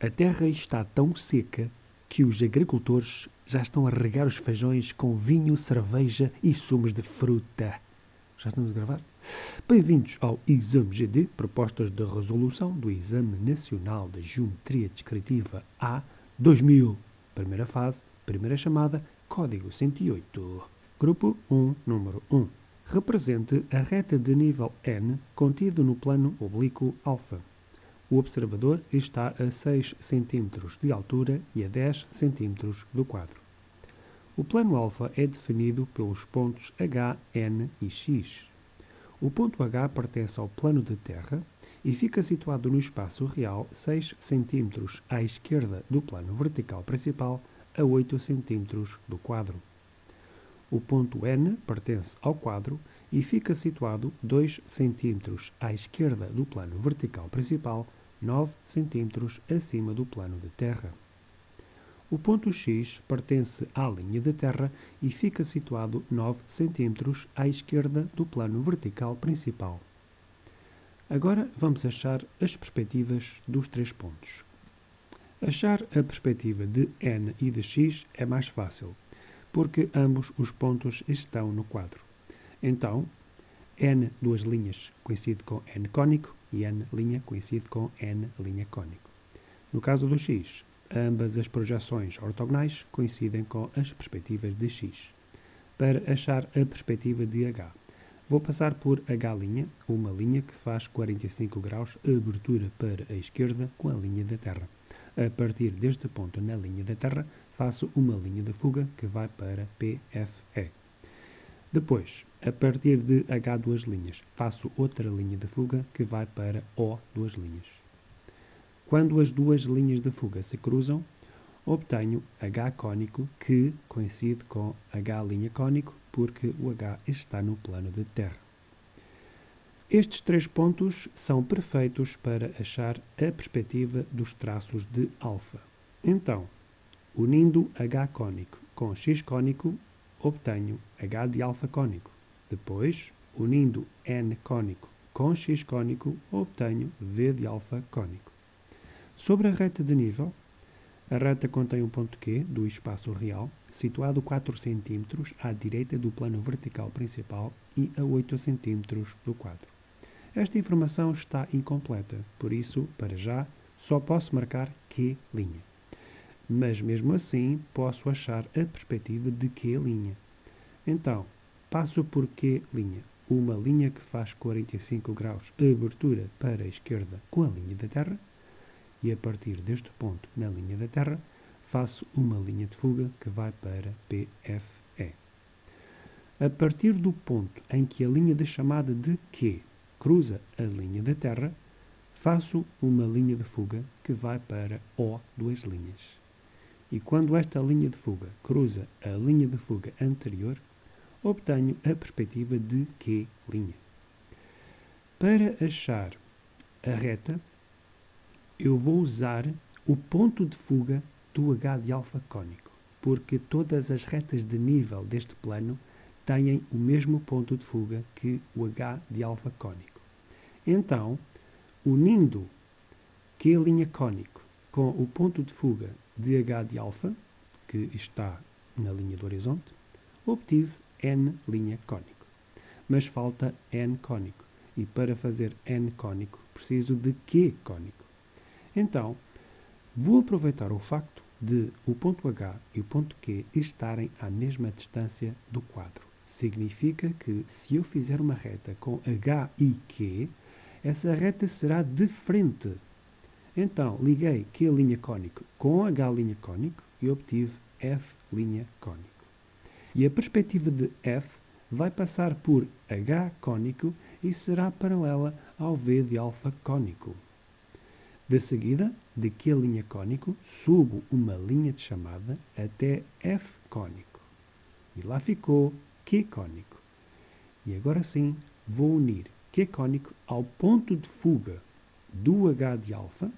A terra está tão seca que os agricultores já estão a regar os feijões com vinho, cerveja e sumos de fruta. Já estamos a gravar? Bem-vindos ao Exame GD, propostas de resolução do Exame Nacional de Geometria Descritiva A 2000. Primeira fase, primeira chamada, código 108. Grupo 1, número 1. Represente a reta de nível N contido no plano oblíquo alfa. O observador está a 6 cm de altura e a 10 cm do quadro. O plano alfa é definido pelos pontos H, N e X. O ponto H pertence ao plano de terra e fica situado no espaço real 6 cm à esquerda do plano vertical principal a 8 cm do quadro. O ponto N pertence ao quadro e fica situado 2 cm à esquerda do plano vertical principal 9 cm acima do plano de terra. O ponto X pertence à linha de terra e fica situado 9 cm à esquerda do plano vertical principal. Agora vamos achar as perspectivas dos três pontos. Achar a perspectiva de N e de X é mais fácil, porque ambos os pontos estão no quadro. Então, N duas linhas coincide com N cônico e N linha coincide com N linha cônico. No caso do X, ambas as projeções ortogonais coincidem com as perspectivas de X. Para achar a perspectiva de H, vou passar por H', uma linha que faz 45 graus abertura para a esquerda com a linha da Terra. A partir deste ponto na linha da Terra, faço uma linha de fuga que vai para PFE. Depois, a partir de H duas linhas, faço outra linha de fuga que vai para O duas linhas. Quando as duas linhas de fuga se cruzam, obtenho H cônico que coincide com H' cônico porque o H está no plano de terra. Estes três pontos são perfeitos para achar a perspectiva dos traços de alfa. Então, unindo H cônico com X cônico, obtenho H de alfa cônico. Depois, unindo N cônico com X cônico, obtenho V de alfa cônico. Sobre a reta de nível, a reta contém um ponto Q do espaço real, situado 4 cm à direita do plano vertical principal e a 8 cm do quadro. Esta informação está incompleta, por isso, para já, só posso marcar Q'. Mas mesmo assim posso achar a perspectiva de Q'. Então, passo por Q', uma linha que faz 45 graus abertura para a esquerda com a linha da Terra, e a partir deste ponto na linha da Terra, faço uma linha de fuga que vai para PFE. A partir do ponto em que a linha de chamada de Q cruza a linha da Terra, faço uma linha de fuga que vai para O duas linhas. E quando esta linha de fuga cruza a linha de fuga anterior, obtenho a perspectiva de Q'. Para achar a reta, eu vou usar o ponto de fuga do H de alfa cônico, porque todas as retas de nível deste plano têm o mesmo ponto de fuga que o H de alfa cônico. Então, unindo Q' cônico com o ponto de fuga de H de alfa, que está na linha do horizonte, obtive N' cônico. Mas falta N cônico, e para fazer N cônico preciso de Q cônico. Então, vou aproveitar o facto de o ponto H e o ponto Q estarem à mesma distância do quadro. Significa que se eu fizer uma reta com H e Q, essa reta será de frente. Então, liguei Q' cônico com H' cônico e obtive F' cônico. E a perspectiva de F vai passar por H cônico e será paralela ao V de alfa cônico. De seguida, de Q' cônico, subo uma linha de chamada até F cônico. E lá ficou Q cônico. E agora sim, vou unir Q cônico ao ponto de fuga do H de alfa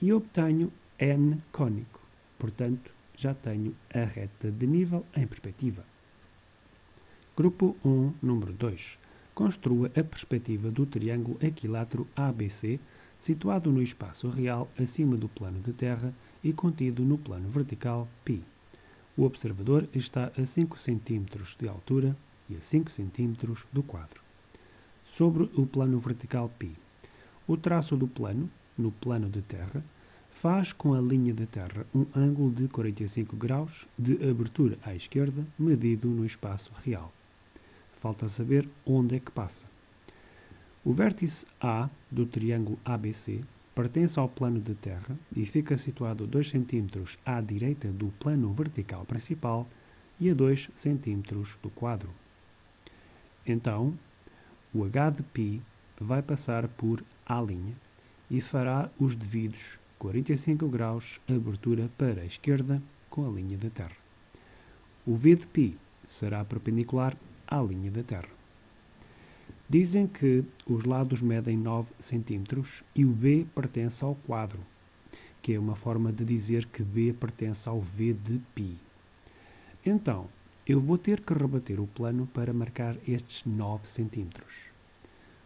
e obtenho N cônico. Portanto, já tenho a reta de nível em perspectiva. Grupo 1, número 2. Construa a perspectiva do triângulo equilátero ABC situado no espaço real acima do plano de terra e contido no plano vertical π. O observador está a 5 cm de altura e a 5 cm do quadro. Sobre o plano vertical π, o traço do plano, no plano de terra, faz com a linha de terra um ângulo de 45 graus de abertura à esquerda, medido no espaço real. Falta saber onde é que passa. O vértice A do triângulo ABC pertence ao plano de terra e fica situado 2 cm à direita do plano vertical principal e a 2 cm do quadro. Então, o H de π vai passar por A' e fará os devidos 45 graus abertura para a esquerda com a linha da terra. O V de π será perpendicular à linha da terra. Dizem que os lados medem 9 cm e o B pertence ao quadro, que é uma forma de dizer que B pertence ao V de π. Então, eu vou ter que rebater o plano para marcar estes 9 cm.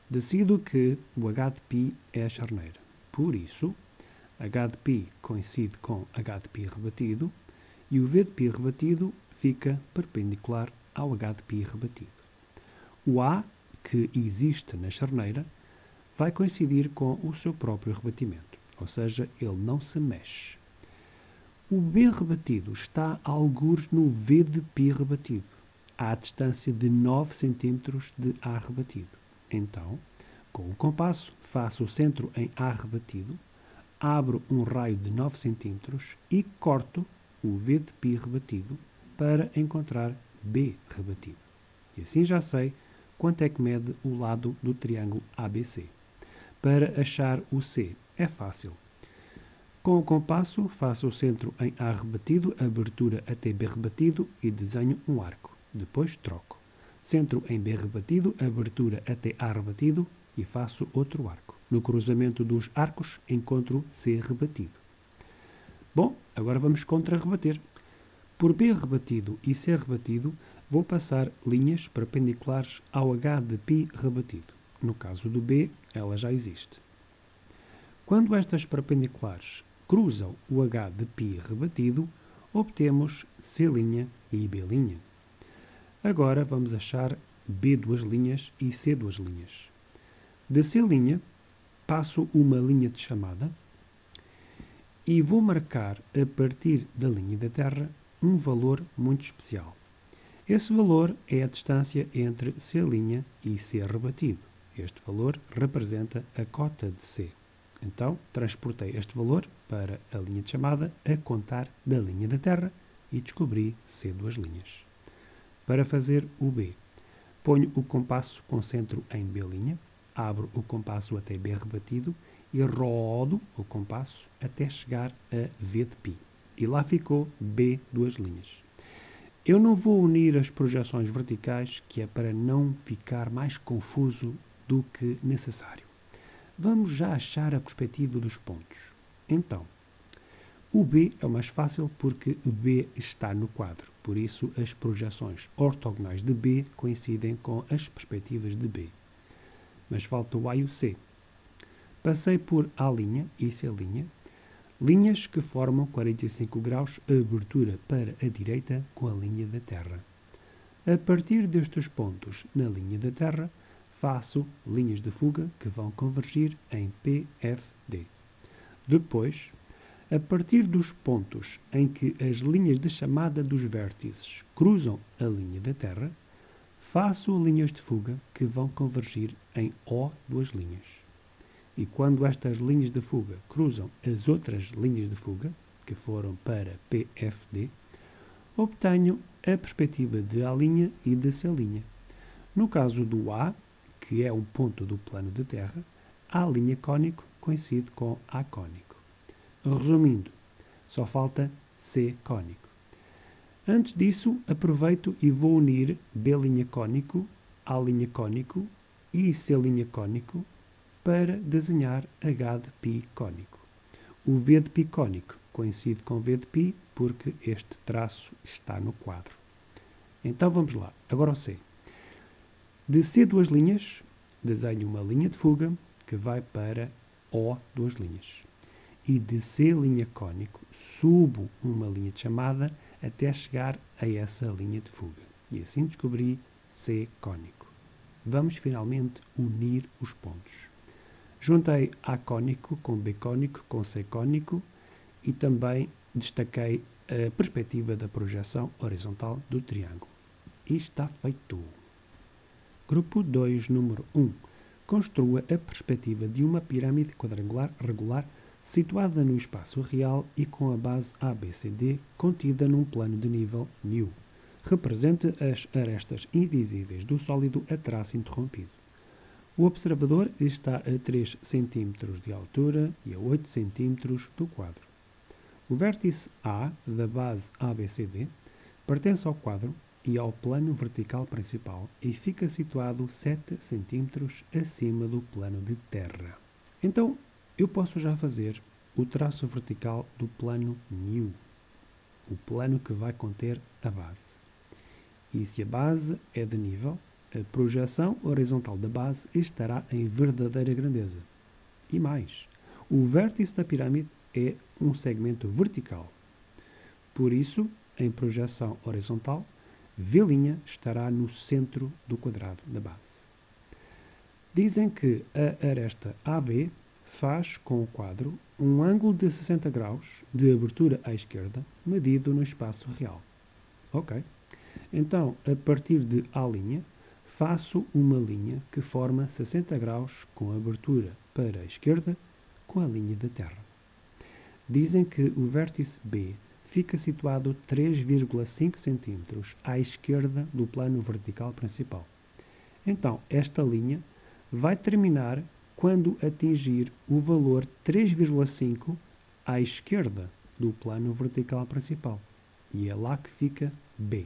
Decido que o H de π é a charneira. Por isso, H de π coincide com H de π rebatido e o V de π rebatido fica perpendicular ao H de π rebatido. O A, que existe na charneira, vai coincidir com o seu próprio rebatimento, ou seja, ele não se mexe. O B rebatido está algures no V de π rebatido, à distância de 9 cm de A rebatido. Então, com o compasso, faço o centro em A rebatido, abro um raio de 9 cm e corto o V de π rebatido para encontrar B rebatido. E assim já sei quanto é que mede o lado do triângulo ABC. Para achar o C é fácil. Com o compasso, faço o centro em A rebatido, abertura até B rebatido e desenho um arco. Depois troco. Centro em B rebatido, abertura até A rebatido e faço outro arco. No cruzamento dos arcos encontro C rebatido. Bom, agora vamos contra-rebater. Por B rebatido e C rebatido, vou passar linhas perpendiculares ao H de π rebatido. No caso do B, ela já existe. Quando estas perpendiculares cruzam o H de π rebatido, obtemos C' e B'. Agora vamos achar B duas linhas e C duas linhas. De C' passo uma linha de chamada e vou marcar a partir da linha da terra um valor muito especial. Esse valor é a distância entre C' e C rebatido. Este valor representa a cota de C. Então, transportei este valor para a linha de chamada a contar da linha da terra e descobri C duas linhas. Para fazer o B, ponho o compasso com centro em B', abro o compasso até B rebatido e rodo o compasso até chegar a V de π. E lá ficou B duas linhas. Eu não vou unir as projeções verticais, que é para não ficar mais confuso do que necessário. Vamos já achar a perspectiva dos pontos. Então, o B é o mais fácil porque B está no quadro. Por isso, as projeções ortogonais de B coincidem com as perspectivas de B. Mas falta o A e o C. Passei por A' e C', linhas que formam 45 graus abertura para a direita com a linha da terra. A partir destes pontos na linha da terra, faço linhas de fuga que vão convergir em PFD. Depois, a partir dos pontos em que as linhas de chamada dos vértices cruzam a linha da terra, faço linhas de fuga que vão convergir em O duas linhas. E quando estas linhas de fuga cruzam as outras linhas de fuga, que foram para PFD, obtenho a perspectiva de A' e de C'. No caso do A, que é um ponto do plano de terra, A' cônico coincide com A cônico. Resumindo, só falta C cônico. Antes disso, aproveito e vou unir B' cônico, A' cônico e C' cônico para desenhar H de π cônico. O V de π cônico coincide com V de π porque este traço está no quadro. Então vamos lá, agora o C. De C duas linhas, desenho uma linha de fuga que vai para O, duas linhas. E de C' cônico, subo uma linha de chamada até chegar a essa linha de fuga. E assim descobri C cônico. Vamos finalmente unir os pontos. Juntei A cônico com B cônico com C cônico e também destaquei a perspectiva da projeção horizontal do triângulo. E está feito. Grupo 2, número 1. Construa a perspectiva de uma pirâmide quadrangular regular situada no espaço real e com a base ABCD contida num plano de nível nu. Represente as arestas invisíveis do sólido a traço interrompido. O observador está a 3 cm de altura e a 8 cm do quadro. O vértice A da base ABCD pertence ao quadro e ao plano vertical principal e fica situado 7 cm acima do plano de terra. Então, eu posso já fazer o traço vertical do plano nu, o plano que vai conter a base. E se a base é de nível, a projeção horizontal da base estará em verdadeira grandeza. E mais, o vértice da pirâmide é um segmento vertical. Por isso, em projeção horizontal, V' estará no centro do quadrado da base. Dizem que a aresta AB faz com o quadro um ângulo de 60 graus de abertura à esquerda, medido no espaço real. Ok. Então, a partir de A', faço uma linha que forma 60 graus com abertura para a esquerda com a linha da Terra. Dizem que o vértice B fica situado 3,5 cm à esquerda do plano vertical principal. Então, esta linha vai terminar quando atingir o valor 3,5 à esquerda do plano vertical principal. E é lá que fica B.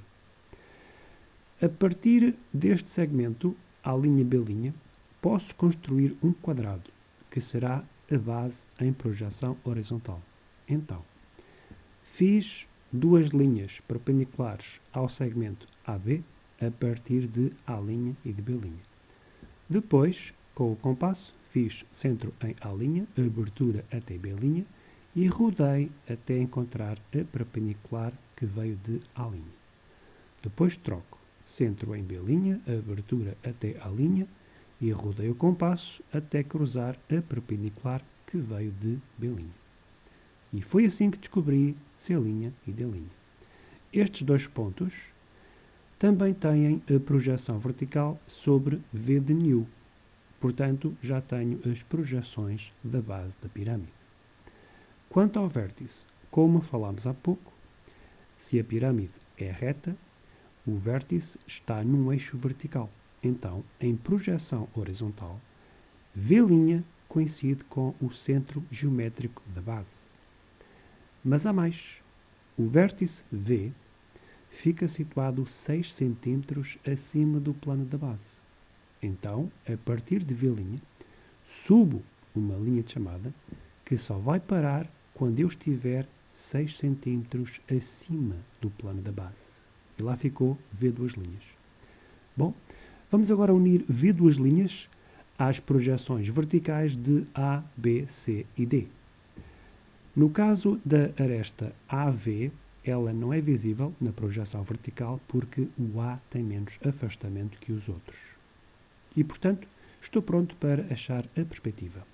A partir deste segmento, à linha B', posso construir um quadrado, que será a base em projeção horizontal. Então, fiz duas linhas perpendiculares ao segmento AB a partir de A' e de B'. Depois, com o compasso, fiz centro em A', abertura até B' e rodei até encontrar a perpendicular que veio de A'. Depois troco centro em B', abertura até A' e rodei o compasso até cruzar a perpendicular que veio de B'. E foi assim que descobri C' e D'. Estes dois pontos também têm a projeção vertical sobre V de nu. Portanto, já tenho as projeções da base da pirâmide. Quanto ao vértice, como falámos há pouco, se a pirâmide é reta, o vértice está num eixo vertical. Então, em projeção horizontal, V' coincide com o centro geométrico da base. Mas há mais. O vértice V fica situado 6 cm acima do plano da base. Então, a partir de V', subo uma linha de chamada que só vai parar quando eu estiver 6 cm acima do plano da base. E lá ficou V duas linhas. Bom, vamos agora unir V duas linhas às projeções verticais de A, B, C e D. No caso da aresta AV, ela não é visível na projeção vertical porque o A tem menos afastamento que os outros. E, portanto, estou pronto para achar a perspectiva.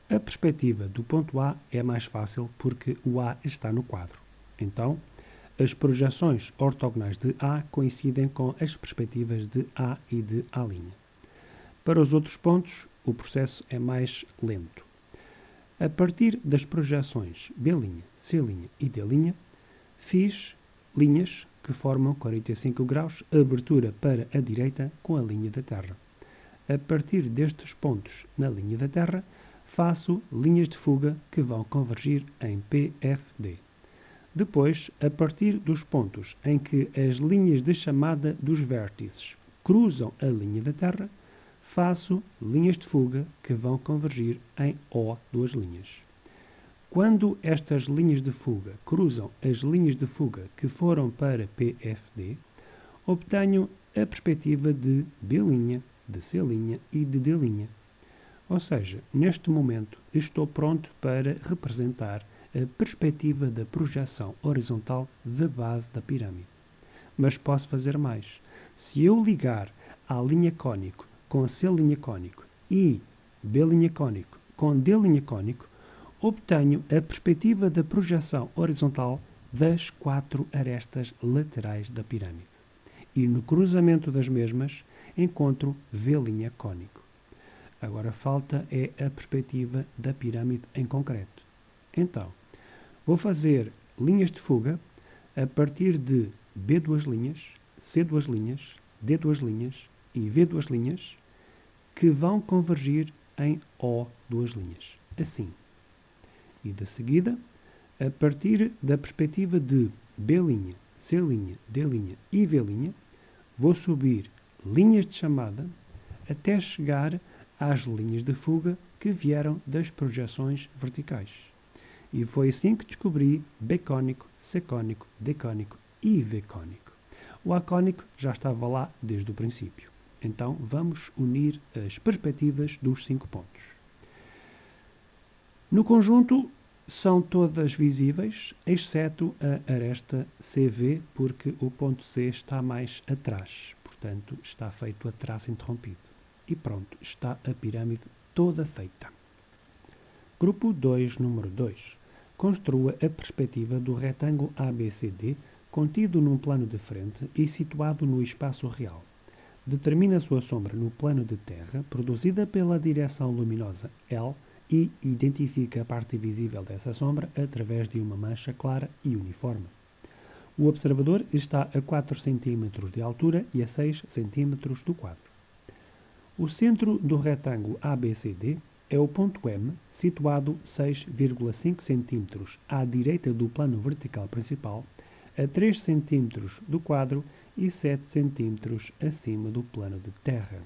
A perspectiva do ponto A é mais fácil porque o A está no quadro. Então, as projeções ortogonais de A coincidem com as perspectivas de A e de A'. Para os outros pontos, o processo é mais lento. A partir das projeções B', C' e D', fiz linhas que formam 45 graus, abertura para a direita com a linha da Terra. A partir destes pontos na linha da Terra, faço linhas de fuga que vão convergir em PFD. Depois, a partir dos pontos em que as linhas de chamada dos vértices cruzam a linha da Terra, faço linhas de fuga que vão convergir em O duas linhas. Quando estas linhas de fuga cruzam as linhas de fuga que foram para PFD, obtenho a perspectiva de B', de C' e de D'. Ou seja, neste momento estou pronto para representar a perspectiva da projeção horizontal da base da pirâmide. Mas posso fazer mais. Se eu ligar A' cônico com C' cônico e B' cônico com D' cônico, obtenho a perspectiva da projeção horizontal das 4 arestas laterais da pirâmide. E no cruzamento das mesmas encontro V' cônico. Agora falta é a perspectiva da pirâmide em concreto. Então, vou fazer linhas de fuga a partir de B2 linhas, C2 linhas, D2 linhas e V2 linhas que vão convergir em O2 linhas. Assim. E de seguida, a partir da perspectiva de B', C', D' e V', vou subir linhas de chamada até chegar às linhas de fuga que vieram das projeções verticais. E foi assim que descobri B cônico, C cônico, D cônico e V cônico. O A cônico já estava lá desde o princípio. Então vamos unir as perspectivas dos 5 pontos. No conjunto são todas visíveis, exceto a aresta CV, porque o ponto C está mais atrás. Portanto, está feito a traço interrompido. E pronto, está a pirâmide toda feita. Grupo 2, número 2. Construa a perspectiva do retângulo ABCD contido num plano de frente e situado no espaço real. Determina a sua sombra no plano de terra, produzida pela direção luminosa L, e identifica a parte visível dessa sombra através de uma mancha clara e uniforme. O observador está a 4 cm de altura e a 6 cm do quadro. O centro do retângulo ABCD é o ponto M, situado 6,5 cm à direita do plano vertical principal, a 3 cm do quadro e 7 cm acima do plano de terra.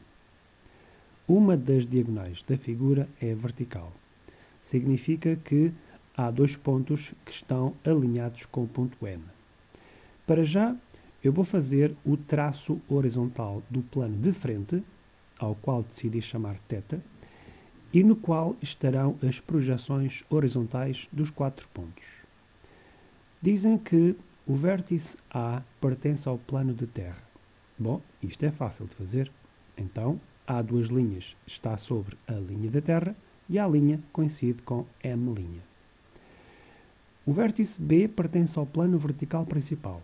Uma das diagonais da figura é vertical. Significa que há 2 pontos que estão alinhados com o ponto M. Para já, eu vou fazer o traço horizontal do plano de frente, ao qual decidi chamar θ, e no qual estarão as projeções horizontais dos 4 pontos. Dizem que o vértice A pertence ao plano de terra. Bom, isto é fácil de fazer. Então, A2 linhas está sobre a linha da terra e A' coincide com M'. O vértice B pertence ao plano vertical principal,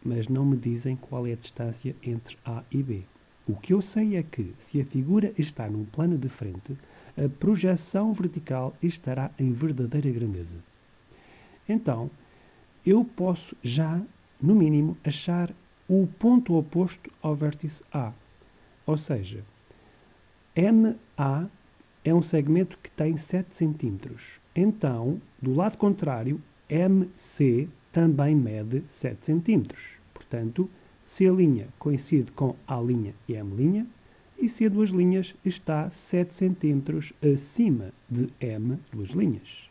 mas não me dizem qual é a distância entre A e B. O que eu sei é que, se a figura está num plano de frente, a projeção vertical estará em verdadeira grandeza. Então, eu posso já, no mínimo, achar o ponto oposto ao vértice A. Ou seja, MA é um segmento que tem 7 cm. Então, do lado contrário, MC também mede 7 cm. Portanto, C' coincide com A' e M', e C2 linhas está 7 cm acima de M2 linhas.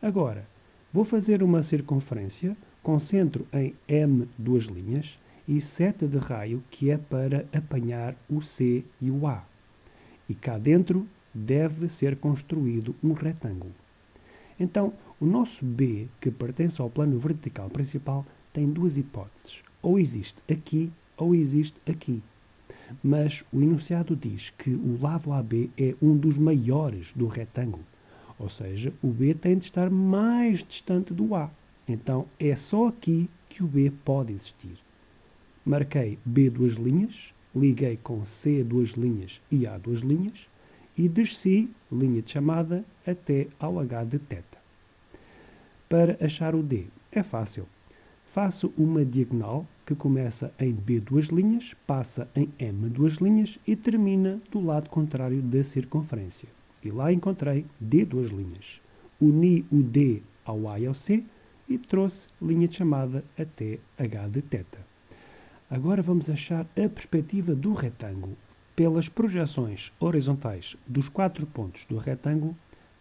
Agora, vou fazer uma circunferência com centro em M2 linhas e seta de raio que é para apanhar o C e o A. E cá dentro deve ser construído um retângulo. Então, o nosso B, que pertence ao plano vertical principal, tem 2 hipóteses. Ou existe aqui, ou existe aqui. Mas o enunciado diz que o lado AB é um dos maiores do retângulo. Ou seja, o B tem de estar mais distante do A. Então, é só aqui que o B pode existir. Marquei B2 linhas, liguei com C2 linhas e A2 linhas e desci linha de chamada até ao H de θ. Para achar o D, é fácil. Faço uma diagonal que começa em B2 linhas, passa em M2 linhas e termina do lado contrário da circunferência. E lá encontrei D2 linhas. Uni o D ao A e ao C e trouxe linha de chamada até H de θ. Agora vamos achar a perspectiva do retângulo. Pelas projeções horizontais dos 4 pontos do retângulo,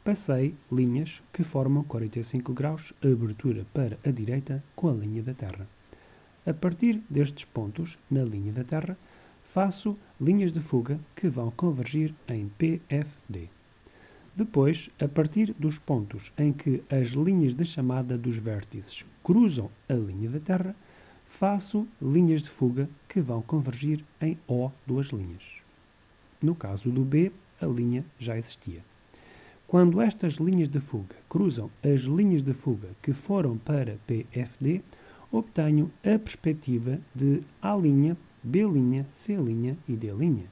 passei linhas que formam 45 graus, abertura para a direita com a linha da terra. A partir destes pontos, na linha da terra, faço linhas de fuga que vão convergir em PFD. Depois, a partir dos pontos em que as linhas de chamada dos vértices cruzam a linha da Terra, faço linhas de fuga que vão convergir em O duas linhas. No caso do B, a linha já existia. Quando estas linhas de fuga cruzam as linhas de fuga que foram para PFD, obtenho a perspectiva de A', B', C' e D'.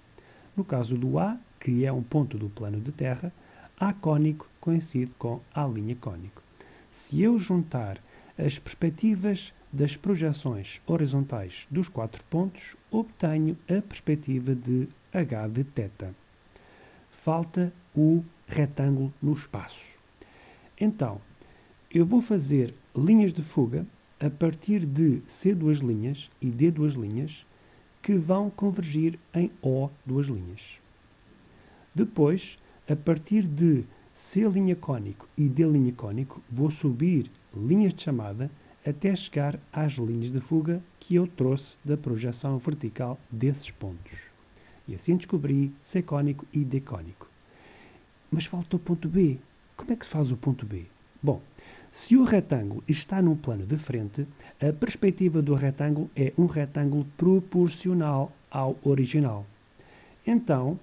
No caso do A, que é um ponto do plano de Terra, A cônico coincide com A' cônico. Se eu juntar as perspectivas das projeções horizontais dos 4 pontos, obtenho a perspectiva de H de θ. Falta o retângulo no espaço. Então, eu vou fazer linhas de fuga a partir de C duas linhas e D duas linhas que vão convergir em O duas linhas. Depois, a partir de C' cônico e D' cônico, vou subir linhas de chamada até chegar às linhas de fuga que eu trouxe da projeção vertical desses pontos. E assim descobri C cônico e D cônico. Mas falta o ponto B. Como é que se faz o ponto B? Bom, se o retângulo está num plano de frente, a perspectiva do retângulo é um retângulo proporcional ao original. Então,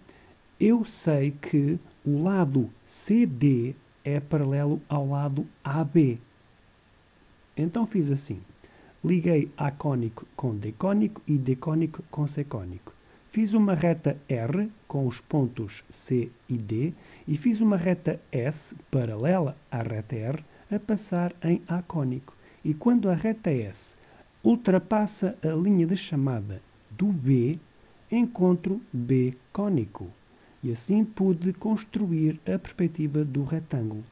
eu sei que o lado CD é paralelo ao lado AB. Então fiz assim. Liguei A cônico com D cônico e D cônico com C cônico. Fiz uma reta R com os pontos C e D e fiz uma reta S paralela à reta R a passar em A cônico. E quando a reta S ultrapassa a linha de chamada do B, encontro B cônico. E assim pude construir a perspectiva do retângulo.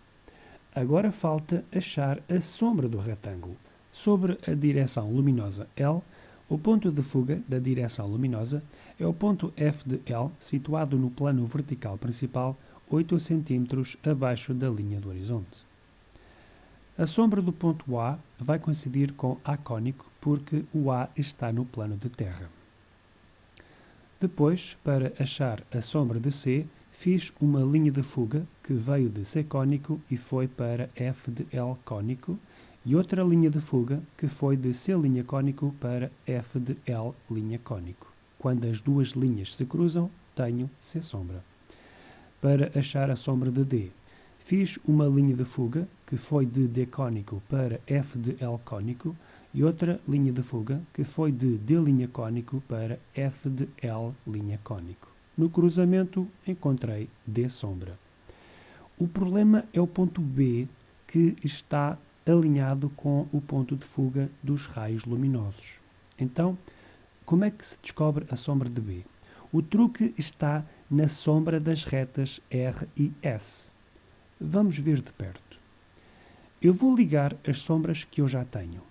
Agora falta achar a sombra do retângulo. Sobre a direção luminosa L, o ponto de fuga da direção luminosa é o ponto F de L, situado no plano vertical principal, 8 cm abaixo da linha do horizonte. A sombra do ponto A vai coincidir com A cônico, porque o A está no plano de Terra. Depois, para achar a sombra de C, fiz uma linha de fuga que veio de C cônico e foi para F de L cônico, e outra linha de fuga que foi de C' cônico para F de L' cônico. Quando as duas linhas se cruzam, tenho C sombra. Para achar a sombra de D, fiz uma linha de fuga que foi de D cônico para F de L cônico e outra linha de fuga que foi de D' cônico para F de L' cônico. No cruzamento, encontrei D sombra. O problema é o ponto B, que está alinhado com o ponto de fuga dos raios luminosos. Então, como é que se descobre a sombra de B? O truque está na sombra das retas R e S. Vamos ver de perto. Eu vou ligar as sombras que eu já tenho.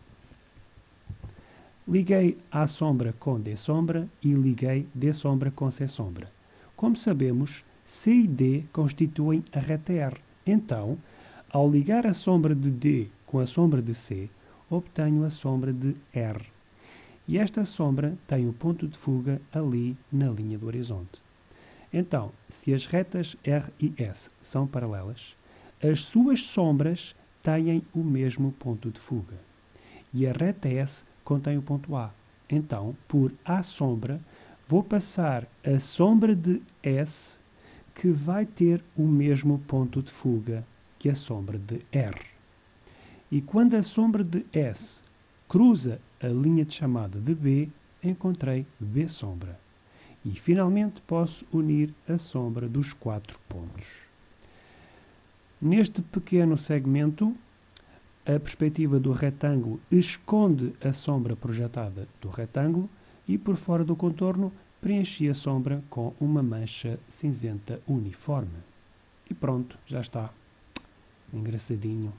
Liguei A sombra com D sombra e liguei D sombra com C sombra. Como sabemos, C e D constituem a reta R. Então, ao ligar a sombra de D com a sombra de C, obtenho a sombra de R. E esta sombra tem o ponto de fuga ali na linha do horizonte. Então, se as retas R e S são paralelas, as suas sombras têm o mesmo ponto de fuga. E a reta S contém o ponto A. Então, por A sombra, vou passar a sombra de S, que vai ter o mesmo ponto de fuga que a sombra de R. E quando a sombra de S cruza a linha de chamada de B, encontrei B sombra. E finalmente posso unir a sombra dos 4 pontos. Neste pequeno segmento, a perspectiva do retângulo esconde a sombra projetada do retângulo e por fora do contorno preenchi a sombra com uma mancha cinzenta uniforme. E pronto, já está. Engraçadinho.